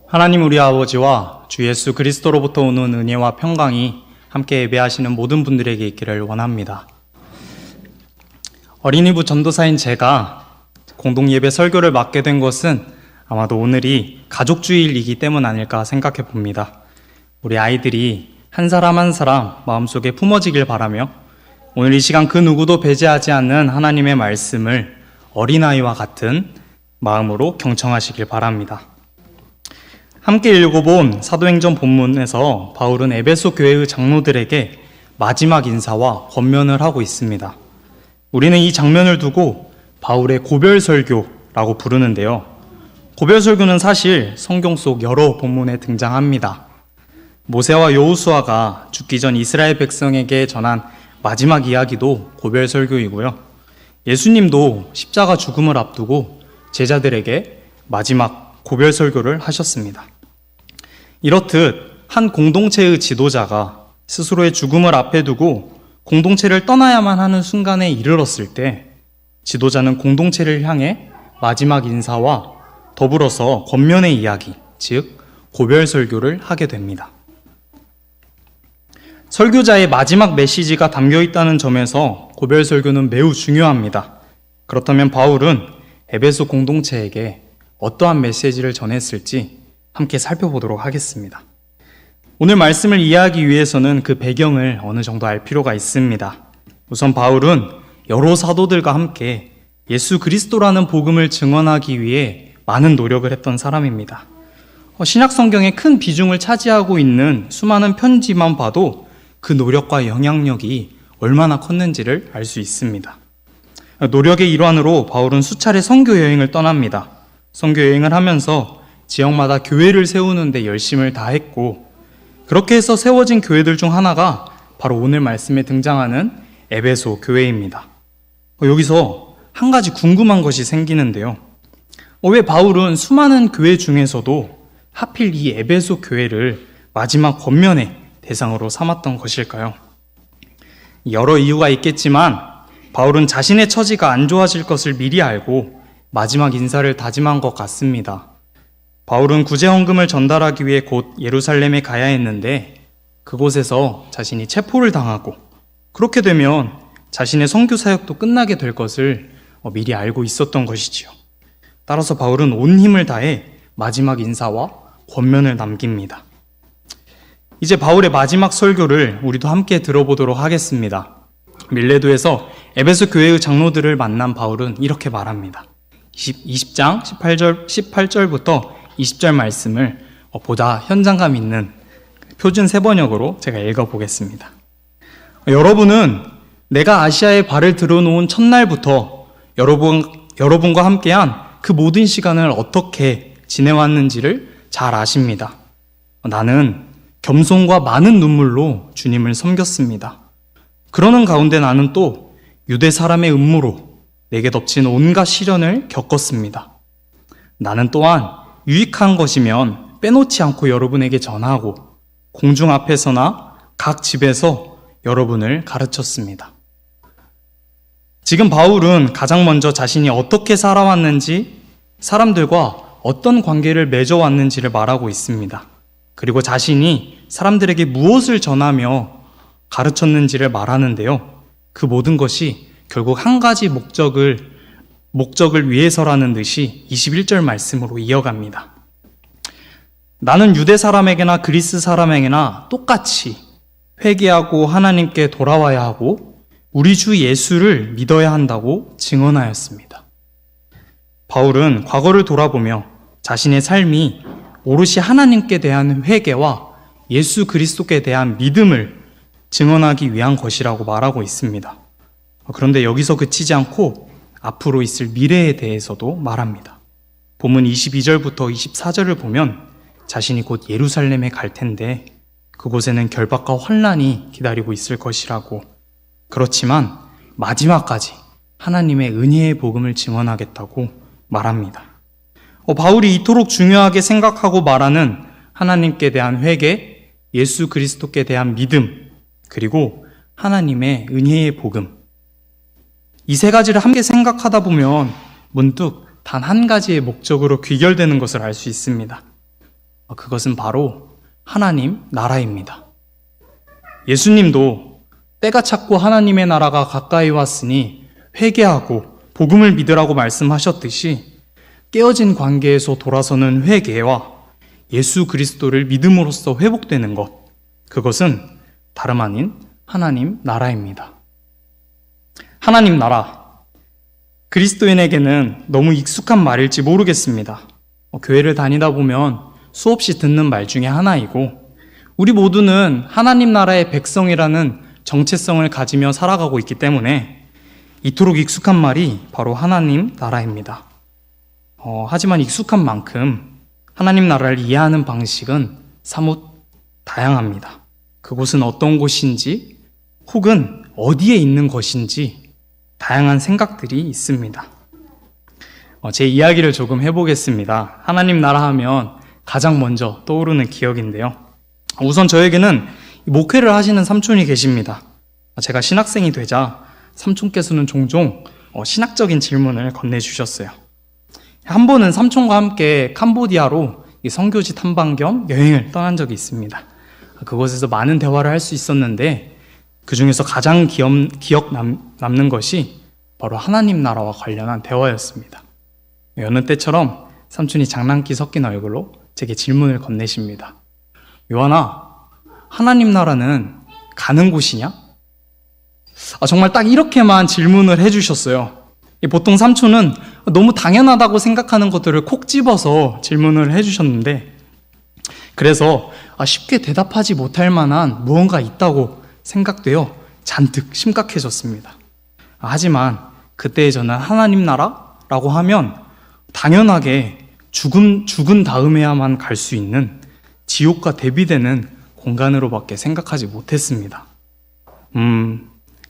하나님 우리 아버지와 주 예수 그리스도로부터 오는 은혜와 평강이 함께 예배하시는 모든 분들에게 있기를 원합니다. 어린이부 전도사인 제가 공동예배 설교를 맡게 된 것은 아마도 오늘이 가족주일이기 때문 아닐까 생각해 봅니다. 우리 아이들이 한 사람 한 사람 마음속에 품어지길 바라며 오늘 이 시간 그 누구도 배제하지 않는 하나님의 말씀을 어린아이와 같은 마음으로 경청하시길 바랍니다. 함께 읽어본 사도행전 본문에서 바울은 에베소 교회의 장로들에게 마지막 인사와 권면을 하고 있습니다. 우리는 이 장면을 두고 바울의 고별설교라고 부르는데요. 고별설교는 사실 성경 속 여러 본문에 등장합니다. 모세와 여호수아가 죽기 전 이스라엘 백성에게 전한 마지막 이야기도 고별설교이고요. 예수님도 십자가 죽음을 앞두고 제자들에게 마지막 고별설교를 하셨습니다. 이렇듯 한 공동체의 지도자가 스스로의 죽음을 앞에 두고 공동체를 떠나야만 하는 순간에 이르렀을 때 지도자는 공동체를 향해 마지막 인사와 더불어서 권면의 이야기, 즉 고별설교를 하게 됩니다. 설교자의 마지막 메시지가 담겨 있다는 점에서 고별설교는 매우 중요합니다. 그렇다면 바울은 에베소 공동체에게 어떠한 메시지를 전했을지 함께 살펴보도록 하겠습니다. 오늘 말씀을 이해하기 위해서는 그 배경을 어느 정도 알 필요가 있습니다. 우선 바울은 여러 사도들과 함께 예수 그리스도라는 복음을 증언하기 위해 많은 노력을 했던 사람입니다. 신약 성경에 큰 비중을 차지하고 있는 수많은 편지만 봐도 그 노력과 영향력이 얼마나 컸는지를 알 수 있습니다. 노력의 일환으로 바울은 수차례 선교 여행을 떠납니다. 선교 여행을 하면서 지역마다 교회를 세우는 데 열심을 다했고 그렇게 해서 세워진 교회들 중 하나가 바로 오늘 말씀에 등장하는 에베소 교회입니다. 여기서 한 가지 궁금한 것이 생기는데요. 왜 바울은 수많은 교회 중에서도 하필 이 에베소 교회를 마지막 권면의 대상으로 삼았던 것일까요? 여러 이유가 있겠지만 바울은 자신의 처지가 안 좋아질 것을 미리 알고 마지막 인사를 다짐한 것 같습니다. 바울은 구제헌금을 전달하기 위해 곧 예루살렘에 가야 했는데 그곳에서 자신이 체포를 당하고 그렇게 되면 자신의 선교 사역도 끝나게 될 것을 미리 알고 있었던 것이지요. 따라서 바울은 온 힘을 다해 마지막 인사와 권면을 남깁니다. 이제 바울의 마지막 설교를 우리도 함께 들어보도록 하겠습니다. 밀레도에서 에베소 교회의 장로들을 만난 바울은 이렇게 말합니다. 20장 18절부터 20절 말씀을 보다 현장감 있는 표준 세번역으로 제가 읽어보겠습니다. 여러분은 내가 아시아에 발을 들어놓은 첫날부터 여러분과 함께한 그 모든 시간을 어떻게 지내왔는지를 잘 아십니다. 나는 겸손과 많은 눈물로 주님을 섬겼습니다. 그러는 가운데 나는 또 유대 사람의 음모로 내게 덮친 온갖 시련을 겪었습니다. 나는 또한 유익한 것이면 빼놓지 않고 여러분에게 전하고 공중 앞에서나 각 집에서 여러분을 가르쳤습니다. 지금 바울은 가장 먼저 자신이 어떻게 살아왔는지, 사람들과 어떤 관계를 맺어왔는지를 말하고 있습니다. 그리고 자신이 사람들에게 무엇을 전하며 가르쳤는지를 말하는데요. 그 모든 것이 결국 한 가지 목적을 위해서라는 듯이 21절 말씀으로 이어갑니다. 나는 유대 사람에게나 그리스 사람에게나 똑같이 회개하고 하나님께 돌아와야 하고 우리 주 예수를 믿어야 한다고 증언하였습니다. 바울은 과거를 돌아보며 자신의 삶이 오롯이 하나님께 대한 회개와 예수 그리스도께 대한 믿음을 증언하기 위한 것이라고 말하고 있습니다. 그런데 여기서 그치지 않고 앞으로 있을 미래에 대해서도 말합니다. 본문 22절부터 24절을 보면 자신이 곧 예루살렘에 갈 텐데 그곳에는 결박과 환난이 기다리고 있을 것이라고, 그렇지만 마지막까지 하나님의 은혜의 복음을 증언하겠다고 말합니다. 바울이 이토록 중요하게 생각하고 말하는 하나님께 대한 회개, 예수 그리스도께 대한 믿음, 그리고 하나님의 은혜의 복음, 이 세 가지를 함께 생각하다 보면 문득 단 한 가지의 목적으로 귀결되는 것을 알 수 있습니다. 그것은 바로 하나님 나라입니다. 예수님도 때가 찼고 하나님의 나라가 가까이 왔으니 회개하고 복음을 믿으라고 말씀하셨듯이 깨어진 관계에서 돌아서는 회개와 예수 그리스도를 믿음으로써 회복되는 것, 그것은 다름 아닌 하나님 나라입니다. 하나님 나라, 그리스도인에게는 너무 익숙한 말일지 모르겠습니다. 교회를 다니다 보면 수없이 듣는 말 중에 하나이고, 우리 모두는 하나님 나라의 백성이라는 정체성을 가지며 살아가고 있기 때문에 이토록 익숙한 말이 바로 하나님 나라입니다. 하지만 익숙한 만큼 하나님 나라를 이해하는 방식은 사뭇 다양합니다. 그곳은 어떤 곳인지 혹은 어디에 있는 것인지 다양한 생각들이 있습니다. 제 이야기를 조금 해보겠습니다. 하나님 나라 하면 가장 먼저 떠오르는 기억인데요. 우선 저에게는 목회를 하시는 삼촌이 계십니다. 제가 신학생이 되자 삼촌께서는 종종 신학적인 질문을 건네주셨어요. 한 번은 삼촌과 함께 캄보디아로 선교지 탐방 겸 여행을 떠난 적이 있습니다. 그곳에서 많은 대화를 할 수 있었는데 그 중에서 가장 기억 남는 것이 바로 하나님 나라와 관련한 대화였습니다. 여느 때처럼 삼촌이 장난기 섞인 얼굴로 제게 질문을 건네십니다. 요한아, 하나님 나라는 가는 곳이냐? 정말 딱 이렇게만 질문을 해주셨어요. 보통 삼촌은 너무 당연하다고 생각하는 것들을 콕 집어서 질문을 해주셨는데, 그래서 쉽게 대답하지 못할 만한 무언가 있다고 생각되어 잔뜩 심각해졌습니다. 하지만 그때 저는 하나님 나라라고 하면 당연하게 죽은 다음에야만 갈 수 있는 지옥과 대비되는 공간으로밖에 생각하지 못했습니다.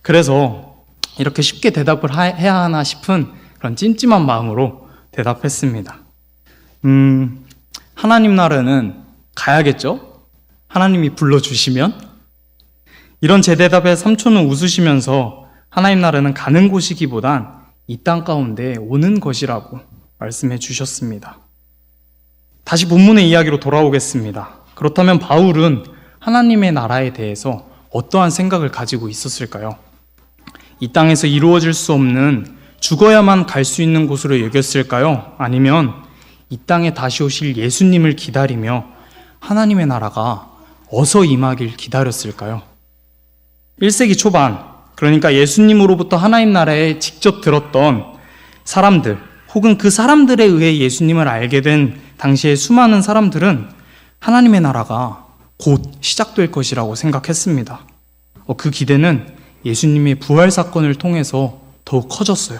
그래서 이렇게 쉽게 대답을 해야 하나 싶은 그런 찜찜한 마음으로 대답했습니다. 하나님 나라는 가야겠죠? 하나님이 불러주시면? 이런 제 대답에 삼촌은 웃으시면서 하나님 나라는 가는 곳이기보단 이 땅 가운데 오는 것이라고 말씀해 주셨습니다. 다시 본문의 이야기로 돌아오겠습니다. 그렇다면 바울은 하나님의 나라에 대해서 어떠한 생각을 가지고 있었을까요? 이 땅에서 이루어질 수 없는 죽어야만 갈 수 있는 곳으로 여겼을까요? 아니면 이 땅에 다시 오실 예수님을 기다리며 하나님의 나라가 어서 임하길 기다렸을까요? 1세기 초반, 그러니까 예수님으로부터 하나님 나라에 직접 들었던 사람들, 혹은 그 사람들에 의해 예수님을 알게 된 당시의 수많은 사람들은 하나님의 나라가 곧 시작될 것이라고 생각했습니다. 그 기대는 예수님의 부활 사건을 통해서 더욱 커졌어요.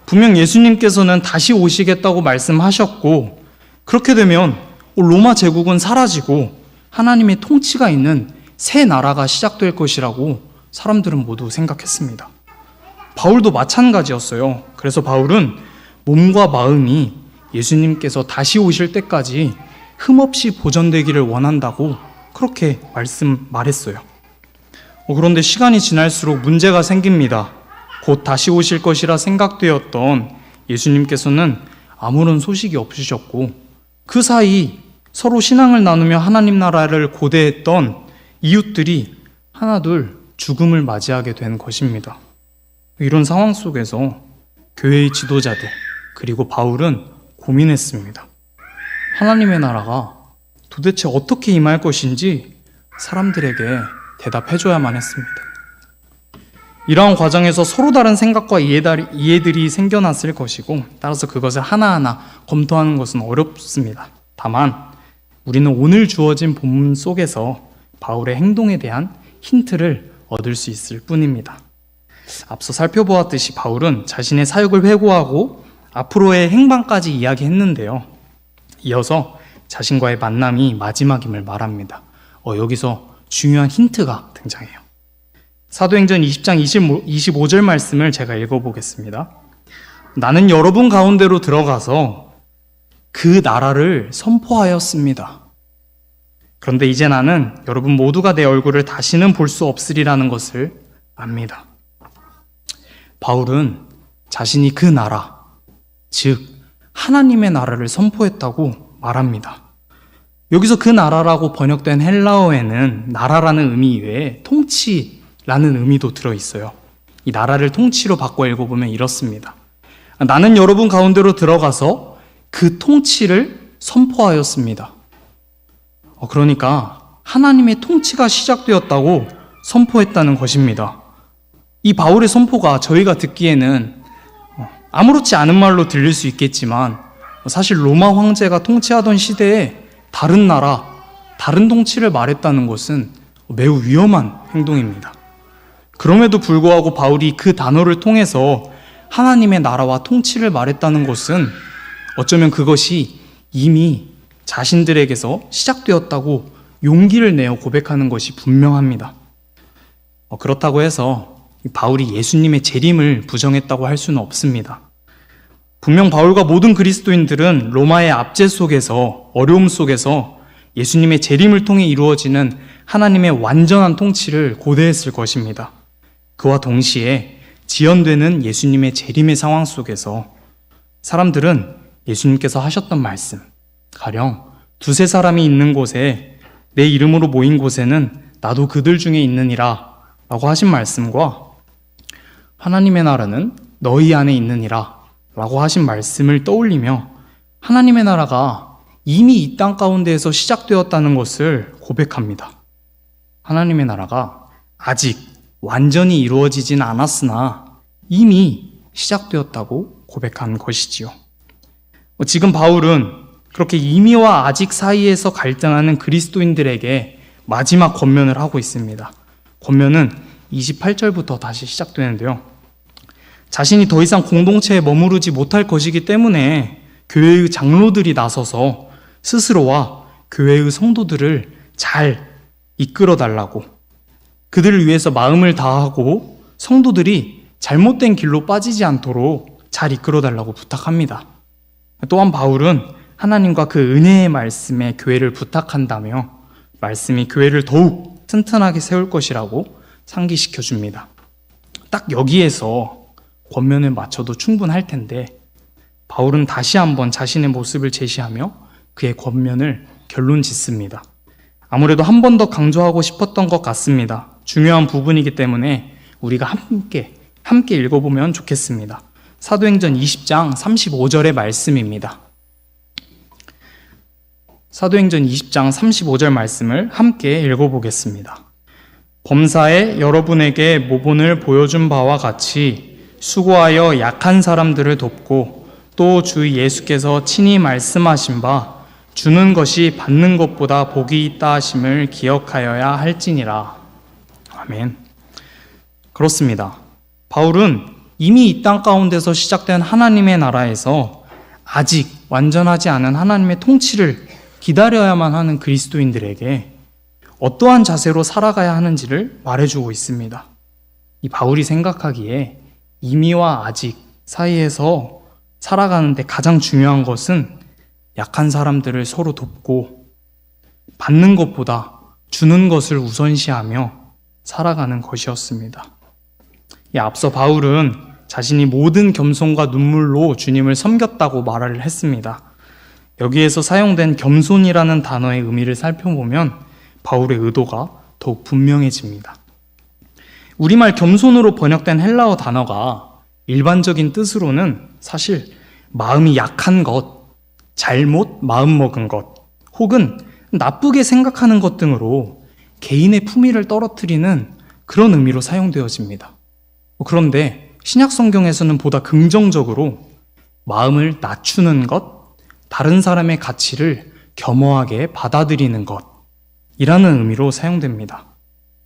분명 예수님께서는 다시 오시겠다고 말씀하셨고, 그렇게 되면 로마 제국은 사라지고 하나님의 통치가 있는 새 나라가 시작될 것이라고 사람들은 모두 생각했습니다. 바울도 마찬가지였어요. 그래서 바울은 몸과 마음이 예수님께서 다시 오실 때까지 흠없이 보존되기를 원한다고 그렇게 말했어요. 그런데 시간이 지날수록 문제가 생깁니다. 곧 다시 오실 것이라 생각되었던 예수님께서는 아무런 소식이 없으셨고, 그 사이 서로 신앙을 나누며 하나님 나라를 고대했던 이웃들이 하나둘 죽음을 맞이하게 된 것입니다. 이런 상황 속에서 교회의 지도자들 그리고 바울은 고민했습니다. 하나님의 나라가 도대체 어떻게 임할 것인지 사람들에게 대답해줘야만 했습니다. 이러한 과정에서 서로 다른 생각과 이해들이 생겨났을 것이고, 따라서 그것을 하나하나 검토하는 것은 어렵습니다. 다만 우리는 오늘 주어진 본문 속에서 바울의 행동에 대한 힌트를 얻을 수 있을 뿐입니다. 앞서 살펴보았듯이 바울은 자신의 사역을 회고하고 앞으로의 행방까지 이야기했는데요. 이어서 자신과의 만남이 마지막임을 말합니다. 여기서 중요한 힌트가 등장해요. 사도행전 20장 25절 말씀을 제가 읽어보겠습니다. 나는 여러분 가운데로 들어가서 그 나라를 선포하였습니다. 그런데 이제 나는 여러분 모두가 내 얼굴을 다시는 볼 수 없으리라는 것을 압니다. 바울은 자신이 그 나라, 즉 하나님의 나라를 선포했다고 말합니다. 여기서 그 나라라고 번역된 헬라어에는 나라라는 의미 이외에 통치라는 의미도 들어있어요. 이 나라를 통치로 바꿔 읽어보면 이렇습니다. 나는 여러분 가운데로 들어가서 그 통치를 선포하였습니다. 그러니까 하나님의 통치가 시작되었다고 선포했다는 것입니다. 이 바울의 선포가 저희가 듣기에는 아무렇지 않은 말로 들릴 수 있겠지만 사실 로마 황제가 통치하던 시대에 다른 나라, 다른 통치를 말했다는 것은 매우 위험한 행동입니다. 그럼에도 불구하고 바울이 그 단어를 통해서 하나님의 나라와 통치를 말했다는 것은 어쩌면 그것이 이미 자신들에게서 시작되었다고 용기를 내어 고백하는 것이 분명합니다. 그렇다고 해서 바울이 예수님의 재림을 부정했다고 할 수는 없습니다. 분명 바울과 모든 그리스도인들은 로마의 압제 속에서, 어려움 속에서 예수님의 재림을 통해 이루어지는 하나님의 완전한 통치를 고대했을 것입니다. 그와 동시에 지연되는 예수님의 재림의 상황 속에서 사람들은 예수님께서 하셨던 말씀, 가령 두세 사람이 있는 곳에 내 이름으로 모인 곳에는 나도 그들 중에 있느니라 라고 하신 말씀과 하나님의 나라는 너희 안에 있느니라 라고 하신 말씀을 떠올리며 하나님의 나라가 이미 이 땅 가운데에서 시작되었다는 것을 고백합니다. 하나님의 나라가 아직 완전히 이루어지진 않았으나 이미 시작되었다고 고백한 것이지요. 지금 바울은 그렇게 이미와 아직 사이에서 갈등하는 그리스도인들에게 마지막 권면을 하고 있습니다. 권면은 28절부터 다시 시작되는데요. 자신이 더 이상 공동체에 머무르지 못할 것이기 때문에 교회의 장로들이 나서서 스스로와 교회의 성도들을 잘 이끌어 달라고, 그들을 위해서 마음을 다하고 성도들이 잘못된 길로 빠지지 않도록 잘 이끌어 달라고 부탁합니다. 또한 바울은 하나님과 그 은혜의 말씀에 교회를 부탁한다며 말씀이 교회를 더욱 튼튼하게 세울 것이라고 상기시켜 줍니다. 딱 여기에서 권면을 맞춰도 충분할 텐데 바울은 다시 한번 자신의 모습을 제시하며 그의 권면을 결론 짓습니다. 아무래도 한 번 더 강조하고 싶었던 것 같습니다. 중요한 부분이기 때문에 우리가 함께 읽어보면 좋겠습니다. 사도행전 20장 35절의 말씀입니다. 사도행전 20장 35절 말씀을 함께 읽어보겠습니다. 범사에 여러분에게 모본을 보여준 바와 같이 수고하여 약한 사람들을 돕고 또 주 예수께서 친히 말씀하신 바 주는 것이 받는 것보다 복이 있다 하심을 기억하여야 할지니라. 아멘. 그렇습니다. 바울은 이미 이 땅 가운데서 시작된 하나님의 나라에서 아직 완전하지 않은 하나님의 통치를 기다려야만 하는 그리스도인들에게 어떠한 자세로 살아가야 하는지를 말해주고 있습니다. 이 바울이 생각하기에 이미와 아직 사이에서 살아가는데 가장 중요한 것은 약한 사람들을 서로 돕고 받는 것보다 주는 것을 우선시하며 살아가는 것이었습니다. 앞서 바울은 자신이 모든 겸손과 눈물로 주님을 섬겼다고 말을 했습니다. 여기에서 사용된 겸손이라는 단어의 의미를 살펴보면 바울의 의도가 더욱 분명해집니다. 우리말 겸손으로 번역된 헬라어 단어가 일반적인 뜻으로는 사실 마음이 약한 것, 잘못 마음먹은 것, 혹은 나쁘게 생각하는 것 등으로 개인의 품위를 떨어뜨리는 그런 의미로 사용되어집니다. 그런데 신약 성경에서는 보다 긍정적으로 마음을 낮추는 것, 다른 사람의 가치를 겸허하게 받아들이는 것이라는 의미로 사용됩니다.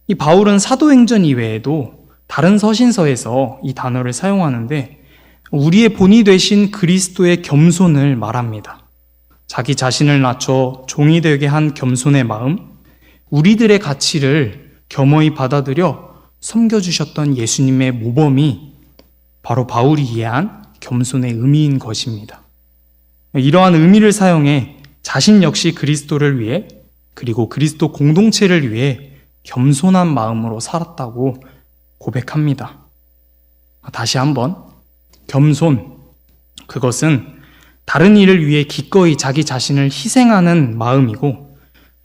이 바울은 사도행전 이외에도 다른 서신서에서 이 단어를 사용하는데 우리의 본이 되신 그리스도의 겸손을 말합니다. 자기 자신을 낮춰 종이 되게 한 겸손의 마음, 우리들의 가치를 겸허히 받아들여 섬겨주셨던 예수님의 모범이 바로 바울이 이해한 겸손의 의미인 것입니다. 이러한 의미를 사용해 자신 역시 그리스도를 위해 그리고 그리스도 공동체를 위해 겸손한 마음으로 살았다고 고백합니다. 다시 한번, 겸손, 그것은 다른 일을 위해 기꺼이 자기 자신을 희생하는 마음이고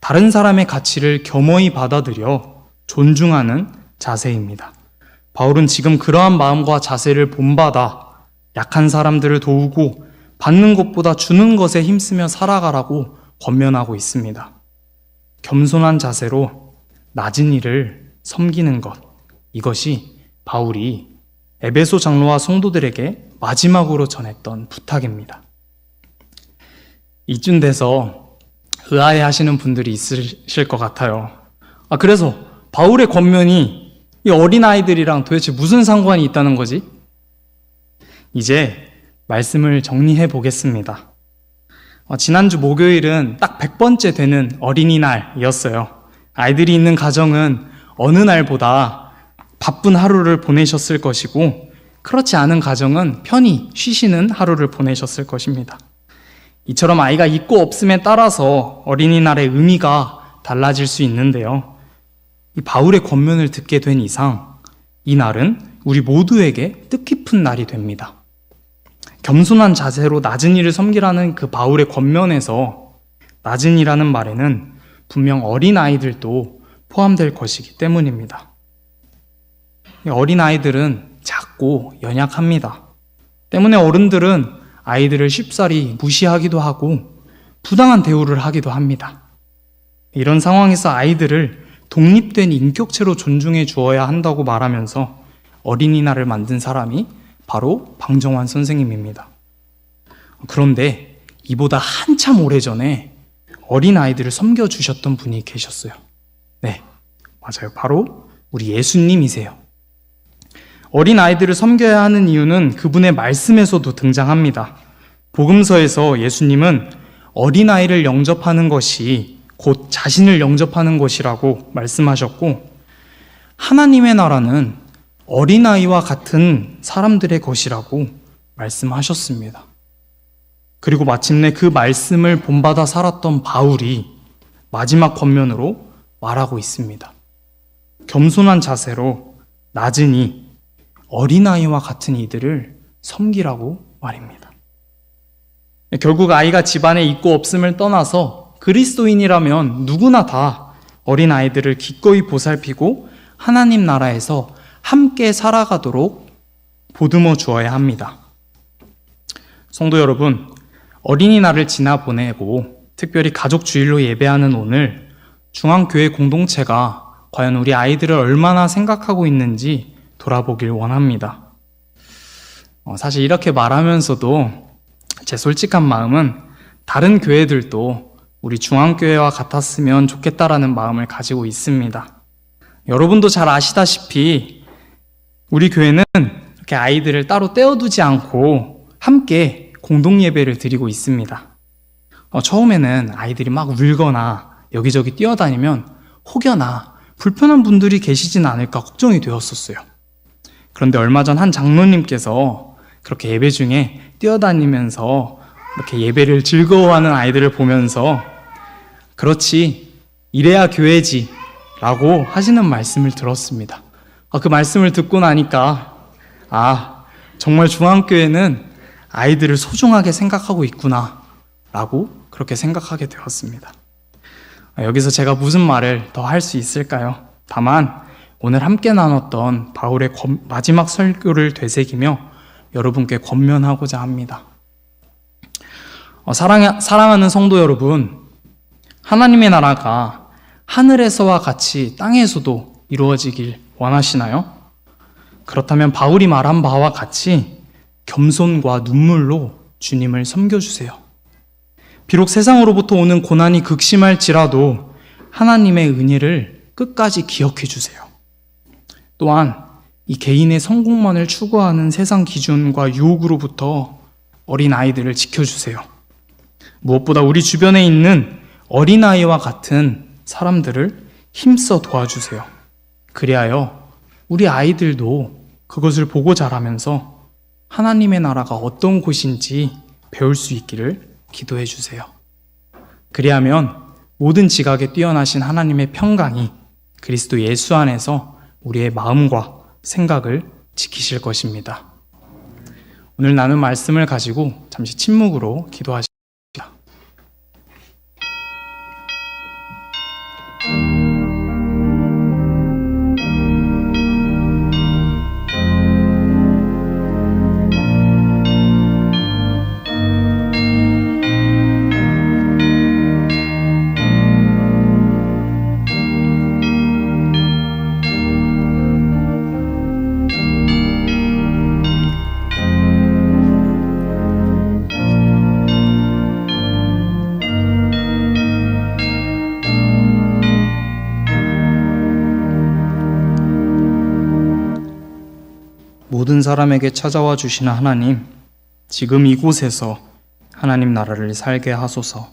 다른 사람의 가치를 겸허히 받아들여 존중하는 자세입니다. 바울은 지금 그러한 마음과 자세를 본받아 약한 사람들을 도우고 받는 것보다 주는 것에 힘쓰며 살아가라고 권면하고 있습니다. 겸손한 자세로 낮은 이를 섬기는 것, 이것이 바울이 에베소 장로와 성도들에게 마지막으로 전했던 부탁입니다. 이쯤 돼서 의아해 하시는 분들이 있으실 것 같아요. 그래서 바울의 권면이 이 어린아이들이랑 도대체 무슨 상관이 있다는 거지? 이제 말씀을 정리해 보겠습니다. 지난주 목요일은 딱 100번째 되는 어린이날이었어요. 아이들이 있는 가정은 어느 날보다 바쁜 하루를 보내셨을 것이고, 그렇지 않은 가정은 편히 쉬시는 하루를 보내셨을 것입니다. 이처럼 아이가 있고 없음에 따라서 어린이날의 의미가 달라질 수 있는데요. 이 바울의 권면을 듣게 된 이상 이 날은 우리 모두에게 뜻깊은 날이 됩니다. 겸손한 자세로 낮은 이를 섬기라는 그 바울의 권면에서 낮은 이라는 말에는 분명 어린아이들도 포함될 것이기 때문입니다. 어린아이들은 작고 연약합니다. 때문에 어른들은 아이들을 쉽사리 무시하기도 하고 부당한 대우를 하기도 합니다. 이런 상황에서 아이들을 독립된 인격체로 존중해 주어야 한다고 말하면서 어린이날을 만든 사람이 바로 방정환 선생님입니다. 그런데 이보다 한참 오래전에 어린아이들을 섬겨주셨던 분이 계셨어요. 네, 맞아요. 바로 우리 예수님이세요. 어린아이들을 섬겨야 하는 이유는 그분의 말씀에서도 등장합니다. 복음서에서 예수님은 어린아이를 영접하는 것이 곧 자신을 영접하는 것이라고 말씀하셨고, 하나님의 나라는 어린아이와 같은 사람들의 것이라고 말씀하셨습니다. 그리고 마침내 그 말씀을 본받아 살았던 바울이 마지막 권면으로 말하고 있습니다. 겸손한 자세로 낮은 이 어린아이와 같은 이들을 섬기라고 말입니다. 결국 아이가 집안에 있고 없음을 떠나서 그리스도인이라면 누구나 다 어린아이들을 기꺼이 보살피고 하나님 나라에서 함께 살아가도록 보듬어 주어야 합니다. 성도 여러분, 어린이날을 지나 보내고 특별히 가족 주일로 예배하는 오늘 중앙교회 공동체가 과연 우리 아이들을 얼마나 생각하고 있는지 돌아보길 원합니다. 사실 이렇게 말하면서도 제 솔직한 마음은 다른 교회들도 우리 중앙교회와 같았으면 좋겠다라는 마음을 가지고 있습니다. 여러분도 잘 아시다시피 우리 교회는 이렇게 아이들을 따로 떼어두지 않고 함께 공동예배를 드리고 있습니다. 처음에는 아이들이 막 울거나 여기저기 뛰어다니면 혹여나 불편한 분들이 계시진 않을까 걱정이 되었었어요. 그런데 얼마 전 한 장로님께서 그렇게 예배 중에 뛰어다니면서 이렇게 예배를 즐거워하는 아이들을 보면서 그렇지, 이래야 교회지 라고 하시는 말씀을 들었습니다. 그 말씀을 듣고 나니까 정말 중앙교회는 아이들을 소중하게 생각하고 있구나 라고 그렇게 생각하게 되었습니다. 여기서 제가 무슨 말을 더 할 수 있을까요? 다만 오늘 함께 나눴던 바울의 마지막 설교를 되새기며 여러분께 권면하고자 합니다. 사랑하는 성도 여러분, 하나님의 나라가 하늘에서와 같이 땅에서도 이루어지길 원하시나요? 그렇다면 바울이 말한 바와 같이 겸손과 눈물로 주님을 섬겨주세요. 비록 세상으로부터 오는 고난이 극심할지라도 하나님의 은혜를 끝까지 기억해 주세요. 또한 이 개인의 성공만을 추구하는 세상 기준과 유혹으로부터 어린아이들을 지켜주세요. 무엇보다 우리 주변에 있는 어린아이와 같은 사람들을 힘써 도와주세요. 그리하여 우리 아이들도 그것을 보고 자라면서 하나님의 나라가 어떤 곳인지 배울 수 있기를 기도해 주세요. 그리하면 모든 지각에 뛰어나신 하나님의 평강이 그리스도 예수 안에서 우리의 마음과 생각을 지키실 것입니다. 오늘 나눈 말씀을 가지고 잠시 침묵으로 기도하십시다. 모든 사람에게 찾아와 주시는 하나님, 지금 이곳에서 하나님 나라를 살게 하소서.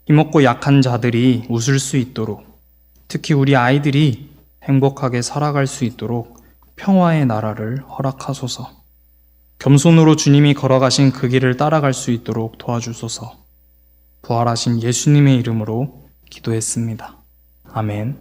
힘없고 약한 자들이 웃을 수 있도록, 특히 우리 아이들이 행복하게 살아갈 수 있도록 평화의 나라를 허락하소서. 겸손으로 주님이 걸어가신 그 길을 따라갈 수 있도록 도와주소서. 부활하신 예수님의 이름으로 기도했습니다. 아멘.